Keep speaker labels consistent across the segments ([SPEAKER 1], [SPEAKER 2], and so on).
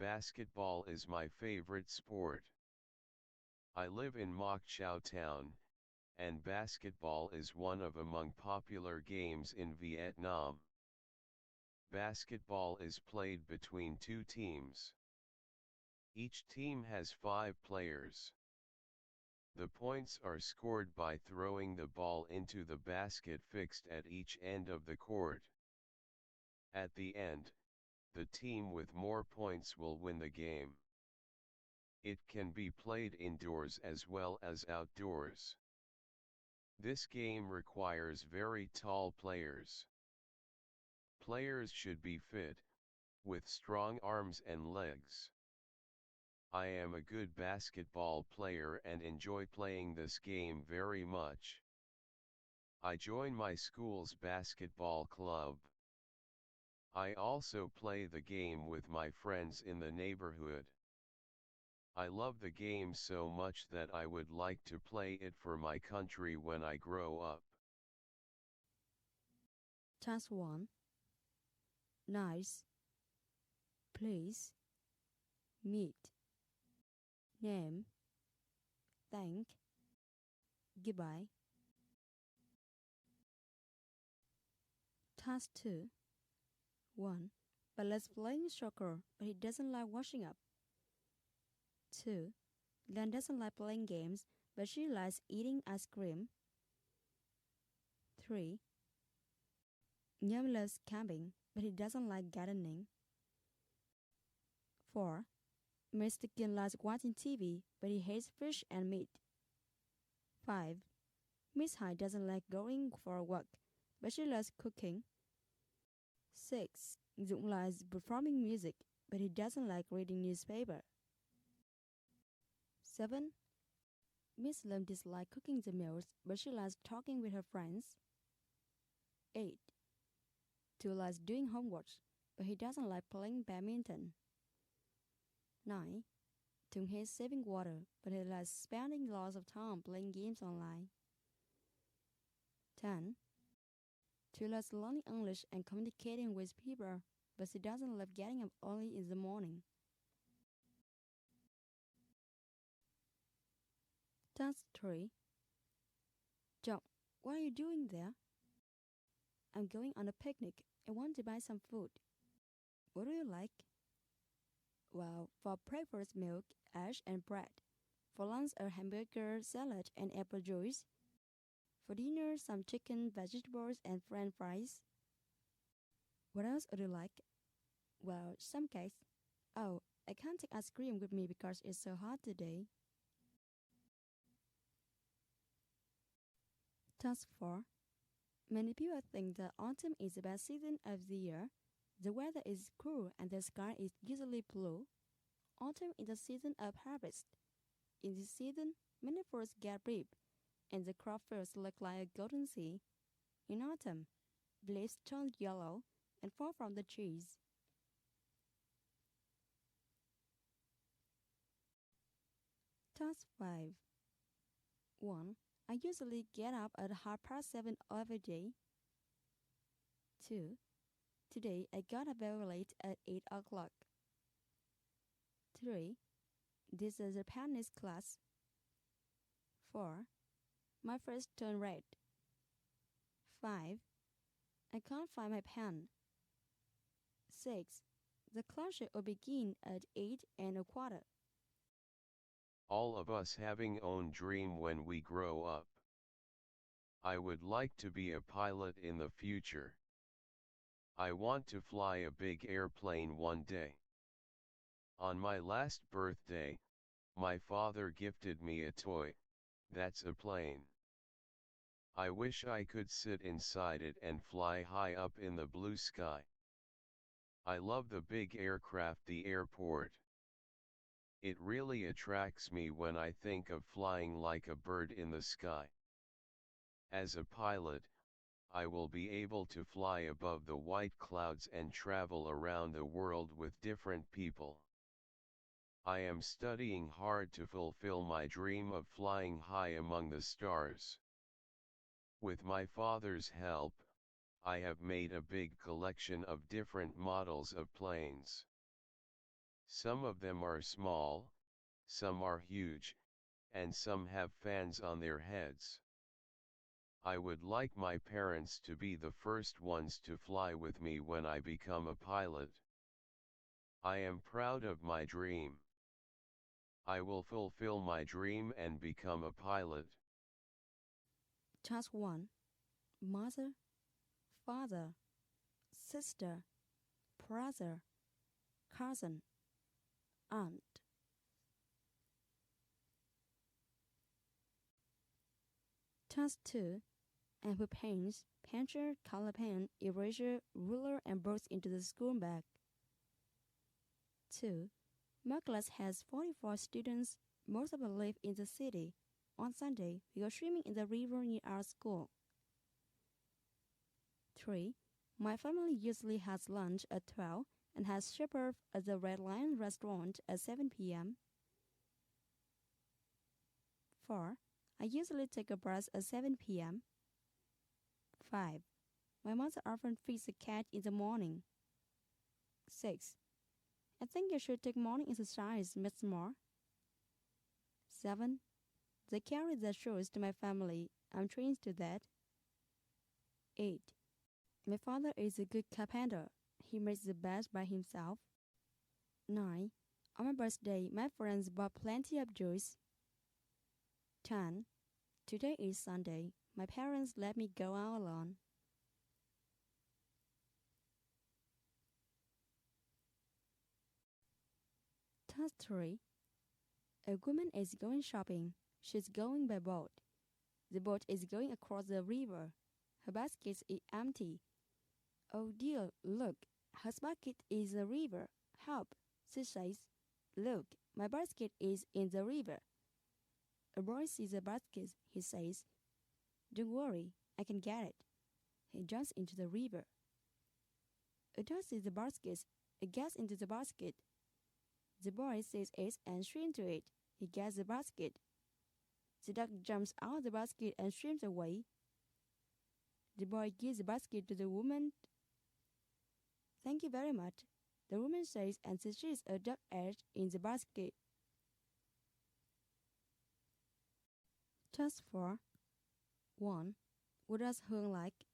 [SPEAKER 1] Basketball is my favorite sport. I live in Moc Chau Town, and basketball is one of among popular games in Vietnam. Basketball is played between two teams. Each team has 5 players. The points are scored by throwing the ball into the basket fixed at each end of the court. At the end, the team with more points will win the game. It can be played indoors as well as outdoors. This game requires very tall players. Players should be fit, with strong arms and legs. I am a good basketball player and enjoy playing this game very much. I join my school's basketball club. I also play the game with my friends in the neighborhood. I love the game so much that I would like to play it for my country when I grow up.
[SPEAKER 2] Task 1. Nice. Please. Meet. Name. Thank. Goodbye. Task 2. 1. Bala's playing soccer, but he doesn't like washing up. 2. Lan doesn't like playing games, but she likes eating ice cream. 3. Nyam loves camping, but he doesn't like gardening. 4. Mr. Kim likes watching TV, but he hates fish and meat. 5. Miss Hai doesn't like going for a walk, but she loves cooking. 6. Dũng likes performing music, but he doesn't like reading newspaper. 7. Miss Lam dislikes cooking the meals, but she likes talking with her friends. 8. Tu likes doing homework, but he doesn't like playing badminton. 9. Tung hates saving water, but he likes spending lots of time playing games online. 10. Tu likes learning English and communicating with people, but she doesn't love getting up early in the morning. Task 3. John, what are you doing there? I'm going on a picnic. I want to buy some food. What do you like? Well, for breakfast, milk, eggs, and bread. For lunch, a hamburger, salad, and apple juice. For dinner, some chicken, vegetables, and french fries. What else would you like? Well, some cakes. Oh, I can't take ice cream with me because it's so hot today. Task 4. Many people think that autumn is the best season of the year. The weather is cool and the sky is usually blue. Autumn is the season of harvest. In this season, many fruits get ripe, and the crop fields look like a golden sea. In autumn, leaves turn yellow and fall from the trees. Task 5. 1. I usually get up at 7:30 every day. 2. Today I got up very late at 8 o'clock. 3. This is a Japanese class. 4. My face turned red. 5. I can't find my pen. 6. The class will begin at 8:15.
[SPEAKER 1] All of us having own dream when we grow up. I would like to be a pilot in the future. I want to fly a big airplane one day. On my last birthday, my father gifted me a toy, that's a plane. I wish I could sit inside it and fly high up in the blue sky. I love the big aircraft, the airport. It really attracts me when I think of flying like a bird in the sky. As a pilot, I will be able to fly above the white clouds and travel around the world with different people. I am studying hard to fulfill my dream of flying high among the stars. With my father's help, I have made a big collection of different models of planes. Some of them are small, some are huge, and some have fans on their heads. I would like my parents to be the first ones to fly with me when I become a pilot. I am proud of my dream. I will fulfill my dream and become a pilot.
[SPEAKER 2] Task 1. Mother, father, sister, brother, cousin, aunt. Task 2. And put pens, pencil, color pen, eraser, ruler, and books into the school bag. 2. My class has 44 students. Most of them live in the city. On Sunday, we go swimming in the river near our school. 3. My family usually has lunch at 12 and has supper at the Red Lion restaurant at 7 p.m. 4. I usually take a bus at 7 p.m. 5. My mother often feeds the cat in the morning. 6. I think you should take morning exercise, Miss Moore. 7. They carry their shoes to my family. I'm trained to that. 8. My father is a good carpenter. He makes the bed by himself. 9. On my birthday, my friends bought plenty of juice. 10. Today is Sunday. My parents let me go out alone. Task 3. A woman is going shopping. She's going by boat. The boat is going across the river. Her basket is empty. Oh dear, look, her basket is in the river. Help, she says. Look, my basket is in the river. A boy sees the basket, he says. Don't worry, I can get it. He jumps into the river. A dog sees the basket. It gets into the basket. The boy sees it and swims to it. He gets the basket. The dog jumps out of the basket and swims away. The boy gives the basket to the woman. Thank you very much, the woman says, and she sees a duck egg in the basket. Task 4. 1. What does Hương like?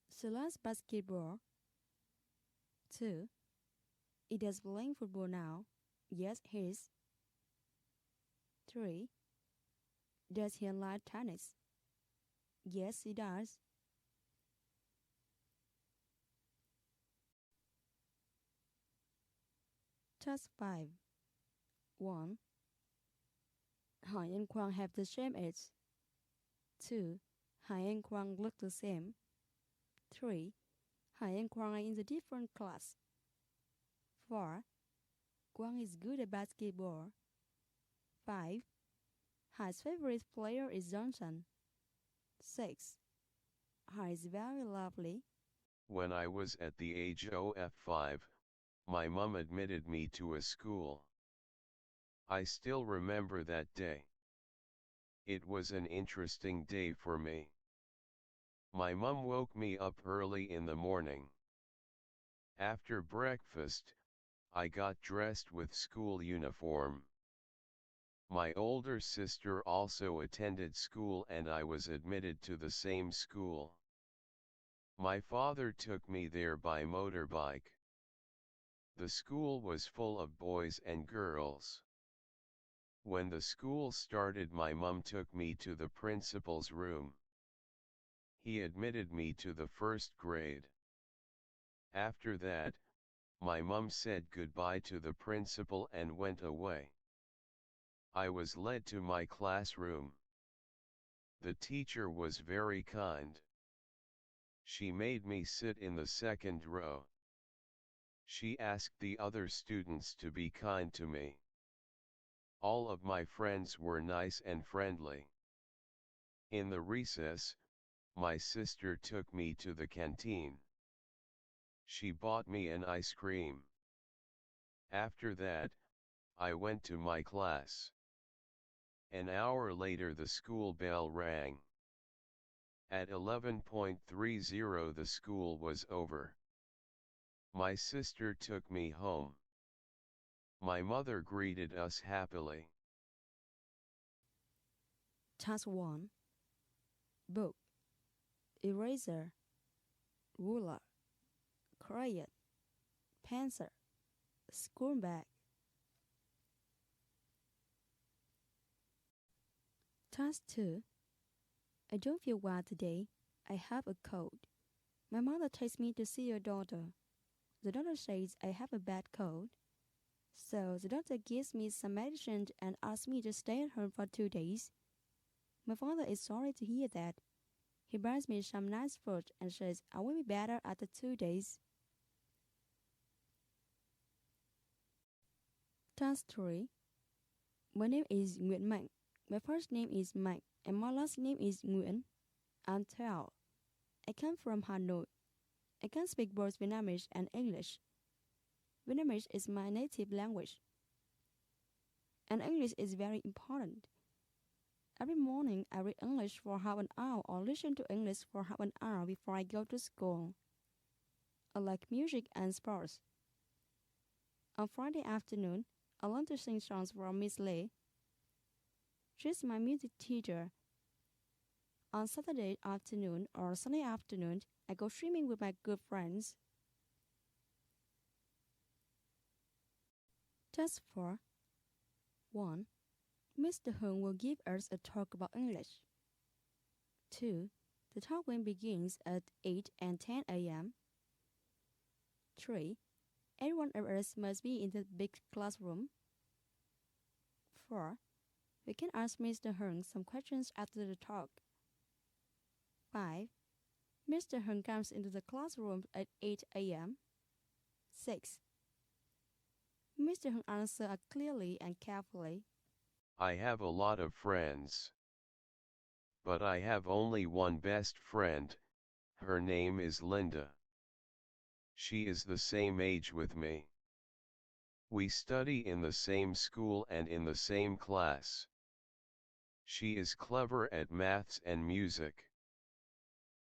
[SPEAKER 2] She loves basketball. 2. He does playing football now. Yes, he is. 3. Does he like tennis? Yes, he does. Task 5. 1. Hải and Quang have the same age. 2. Hải and Quang look the same. 3. Hải and Quang are in the different class. 4. Quang is good at basketball. 5. Hai's favorite player is Johnson. 6. Hai is very lovely.
[SPEAKER 1] When I was at the age of 5, my mum admitted me to a school. I still remember that day. It was an interesting day for me. My mum woke me up early in the morning. After breakfast, I got dressed with school uniform. My older sister also attended school and I was admitted to the same school. My father took me there by motorbike. The school was full of boys and girls. When the school started, my mum took me to the principal's room. He admitted me to the first grade. After that, my mum said goodbye to the principal and went away. I was led to my classroom. The teacher was very kind. She made me sit in the second row. She asked the other students to be kind to me. All of my friends were nice and friendly. In the recess, my sister took me to the canteen. She bought me an ice cream. After that, I went to my class. An hour later the school bell rang. At 11:30 the school was over. My sister took me home. My mother greeted us happily.
[SPEAKER 2] Task 1. Book, eraser, ruler, crayon, pencil, school bag. Task 2. I don't feel well today. I have a cold. My mother takes me to see your daughter. The doctor says I have a bad cold. So the doctor gives me some medicine and asks me to stay at home for 2 days. My father is sorry to hear that. He buys me some nice food and says I will be better after 2 days. Task 3. My name is Nguyễn Mạnh. My first name is Mạnh and my last name is Nguyễn. I'm 12. I come from Hanoi. I can speak both Vietnamese and English. Vietnamese is my native language, and English is very important. Every morning I read English for half an hour or listen to English for half an hour before I go to school. I like music and sports. On Friday afternoon, I learn to sing songs from Miss Lee. She's my music teacher. On Saturday afternoon or Sunday afternoon, I go swimming with my good friends. Task 4. 1. Mr. Hung will give us a talk about English. 2. The talk will begins at 8 and 10 a.m. 3. Everyone of us must be in the big classroom. 4. We can ask Mr. Hung some questions after the talk. 5. Mr. Hung comes into the classroom at 8 a.m. 6. Mr. Hung answers clearly and carefully.
[SPEAKER 1] I have a lot of friends. But I have only one best friend, her name is Linda. She is the same age with me. We study in the same school and in the same class. She is clever at maths and music.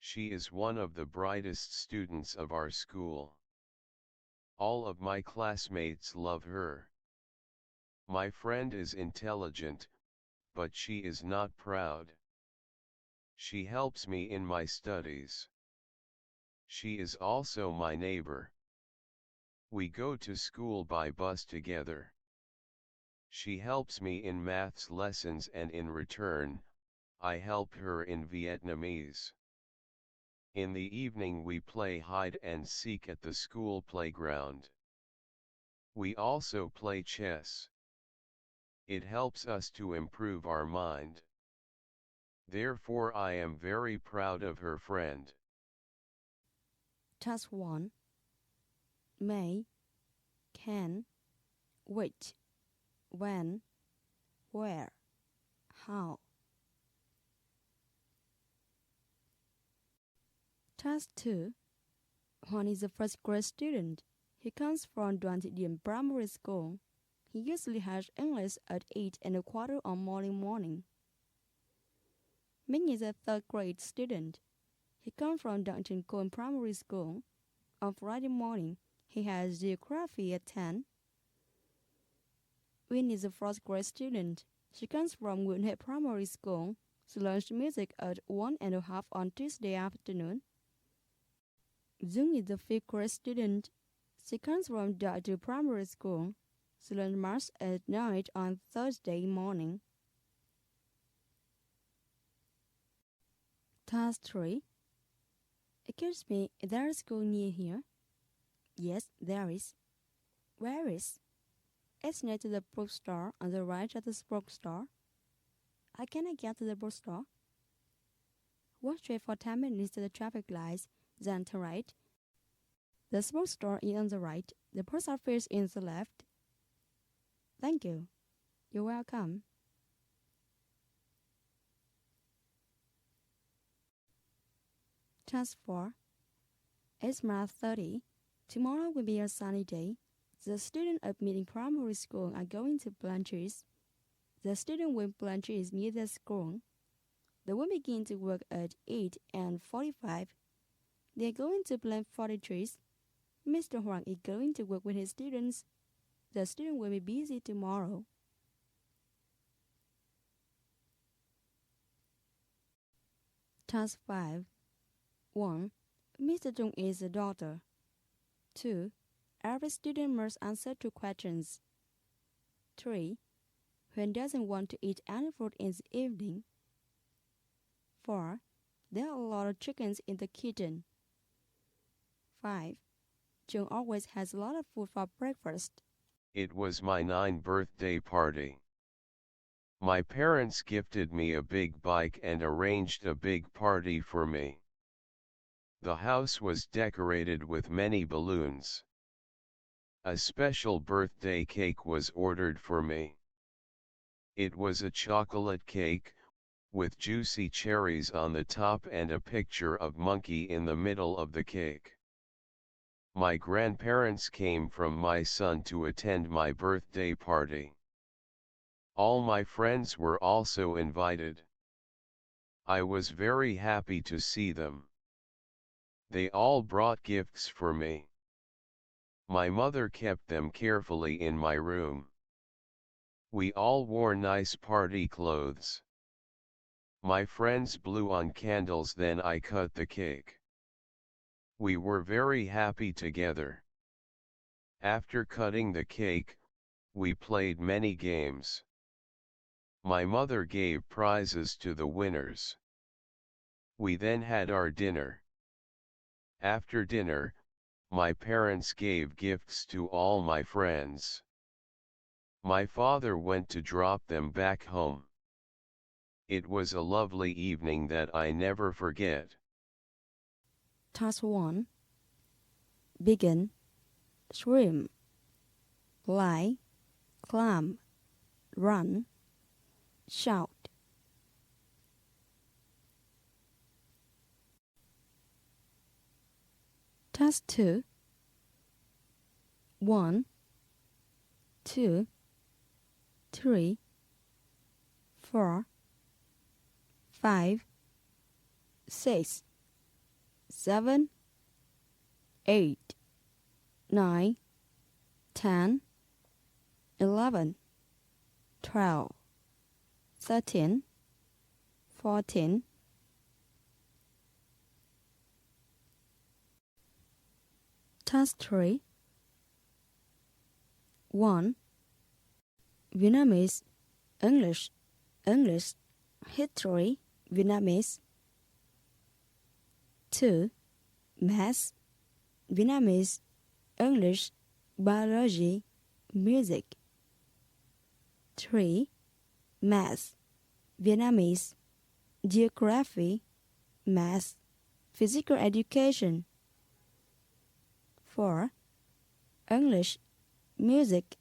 [SPEAKER 1] She is one of the brightest students of our school. All of my classmates love her. My friend is intelligent, but she is not proud. She helps me in my studies. She is also my neighbor. We go to school by bus together. She helps me in maths lessons and in return, I help her in Vietnamese. In the evening we play hide and seek at the school playground. We also play chess. It helps us to improve our mind. Therefore I am very proud of her friend.
[SPEAKER 2] Task 1. May, can, which, when, where, how. Task 2. Juan is a first grade student. He comes from Đoàn Thị Điểm Primary School. He usually has English at 8:15 on morning. Ming is a third grade student. He comes from Đặng Trần Côn Primary School. On Friday morning, he has geography at 10. Win is a fourth grade student. She comes from Nguyễn Huệ Primary School. She learns music at 1:30 on Tuesday afternoon. Dung is a fifth grade student. She comes from Dr. Primary School. She learns math at 9 on Thursday morning. Task 3. Excuse me, is there a school near here? Yes, there is. Where is? It's near to the bookstore on the right of the bookstore. How can I get to the bookstore? Walk straight for 10 minutes to the traffic lights, then turn right. The bookstore is on the right. The post office is on the left. Thank you. You're welcome. Task 4. It's March 30. Tomorrow will be a sunny day. The students of Meeting Primary School are going to plant trees. The students will plant trees near the school. They will begin to work at 8:45. They are going to plant 40 trees. Mr. Huang is going to work with his students. The student will be busy tomorrow. Task 5. 1. Mr. Zhong is a doctor. 2. Every student must answer 2 questions. 3. When doesn't want to eat any food in the evening. 4. There are a lot of chickens in the kitchen. 5. Jung always has a lot of food for breakfast.
[SPEAKER 1] It was my 9th birthday party. My parents gifted me a big bike and arranged a big party for me. The house was decorated with many balloons. A special birthday cake was ordered for me. It was a chocolate cake, with juicy cherries on the top and a picture of monkey in the middle of the cake. My grandparents came from my son to attend my birthday party. All my friends were also invited. I was very happy to see them. They all brought gifts for me. My mother kept them carefully in my room. We all wore nice party clothes. My friends blew on candles, then I cut the cake. We were very happy together. After cutting the cake, we played many games. My mother gave prizes to the winners. We then had our dinner. After dinner, my parents gave gifts to all my friends. My father went to drop them back home. It was a lovely evening that I never forget.
[SPEAKER 2] Task 1. Begin. Swim. Lie. Climb. Run. Shout. Task 2. 1, 2, 3, 4, 5, 6, 7, 8, 9, 10, 11, 12, 13, 14. Task 3. 1. Vietnamese, English, English, history, Vietnamese. 2. Math, Vietnamese, English, biology, music. 3. Math, Vietnamese, geography, math, physical education. 4. English, music,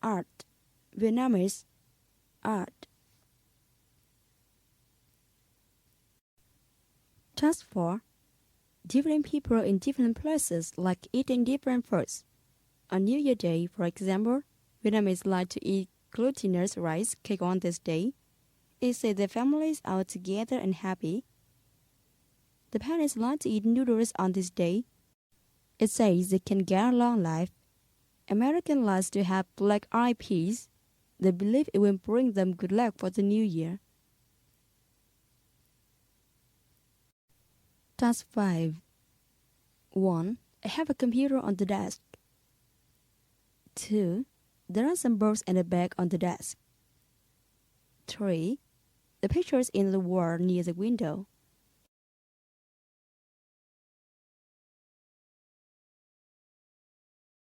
[SPEAKER 2] art, Vietnamese, art. Task 4. Different people in different places like eating different foods. On New Year Day, for example, Vietnamese like to eat glutinous rice cake on this day. It says the families are together and happy. The parents like to eat noodles on this day. It says they can get a long life. Americans like to have black-eyed peas. They believe it will bring them good luck for the new year. Task 5. 1. I have a computer on the desk. 2. There are some books and a bag on the desk. 3. The picture is in the wall near the window.